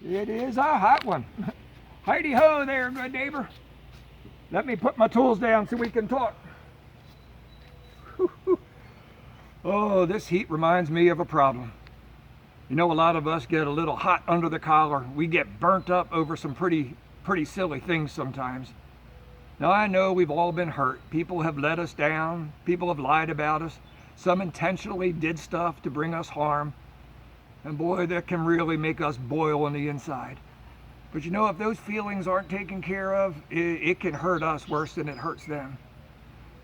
It is a hot one. Heidi ho there, good neighbor. Let me put my tools down so we can talk. Oh, this heat reminds me of a problem. You know, a lot of us get a little hot under the collar. We get burnt up over some pretty silly things sometimes. Now, I know we've all been hurt. People have let us down. People have lied about us. Some intentionally did stuff to bring us harm. And boy, that can really make us boil on the inside. But you know, if those feelings aren't taken care of, it can hurt us worse than it hurts them.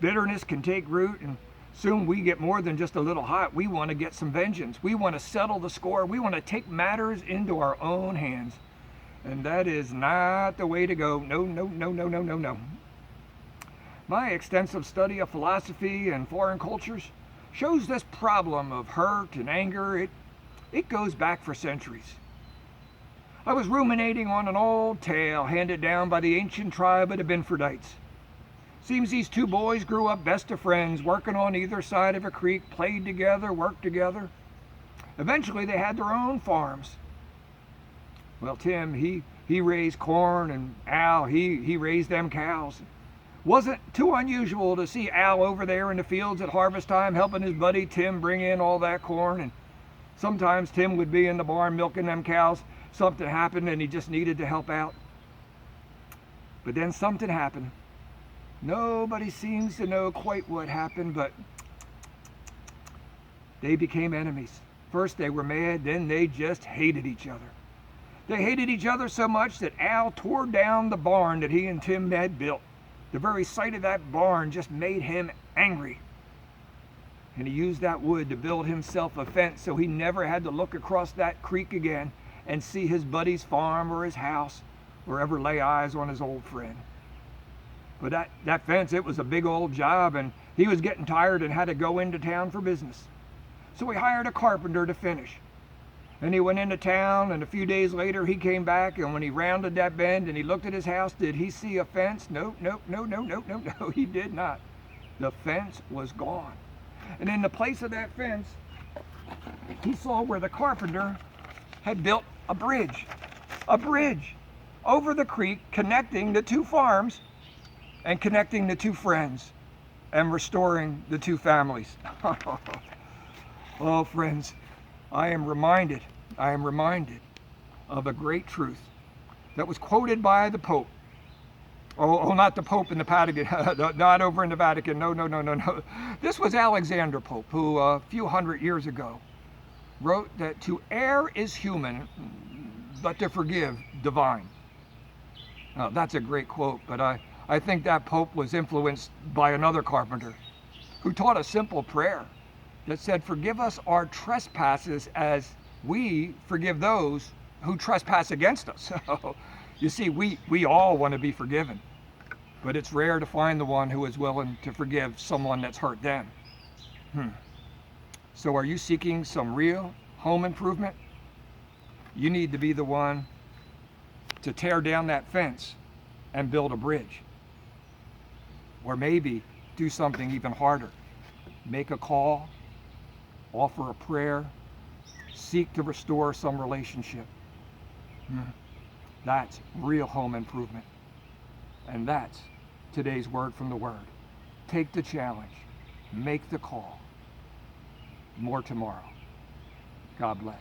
Bitterness can take root, and soon we get more than just a little hot. We want to get some vengeance. We want to settle the score. We want to take matters into our own hands. And that is not the way to go. No, no, no, no, no, no, no. My extensive study of philosophy and foreign cultures shows this problem of hurt and anger. It goes back for centuries. I was ruminating on an old tale handed down by the ancient tribe of the Binfordites. Seems these two boys grew up best of friends, working on either side of a creek, played together, worked together. Eventually they had their own farms. Well, Tim, he raised corn, and Al, he raised them cows. Wasn't too unusual to see Al over there in the fields at harvest time helping his buddy Tim bring in all that corn, and sometimes Tim would be in the barn milking them cows. Something happened and he just needed to help out. But then something happened. Nobody seems to know quite what happened, but they became enemies. First they were mad, then they just hated each other. They hated each other so much that Al tore down the barn that he and Tim had built. The very sight of that barn just made him angry. And he used that wood to build himself a fence so he never had to look across that creek again and see his buddy's farm or his house or ever lay eyes on his old friend. But that fence, it was a big old job, and he was getting tired and had to go into town for business. So he hired a carpenter to finish. And he went into town, and a few days later he came back, and when he rounded that bend and he looked at his house, did he see a fence? No, he did not. The fence was gone. And in the place of that fence, he saw where the carpenter had built a bridge over the creek, connecting the two farms and connecting the two friends and restoring the two families. Oh, friends, I am reminded of a great truth that was quoted by the Pope. Oh, not the Pope in the Vatican, not over in the Vatican, no. This was Alexander Pope, who a few hundred years ago wrote that to err is human, but to forgive divine. Now, that's a great quote, but I think that Pope was influenced by another carpenter who taught a simple prayer that said, forgive us our trespasses as we forgive those who trespass against us. You see, we all want to be forgiven, but it's rare to find the one who is willing to forgive someone that's hurt them. So are you seeking some real home improvement? You need to be the one to tear down that fence and build a bridge. Or maybe do something even harder. Make a call, offer a prayer, seek to restore some relationship. That's real home improvement. And that's today's word from the Word. Take the challenge. Make the call. More tomorrow. God bless.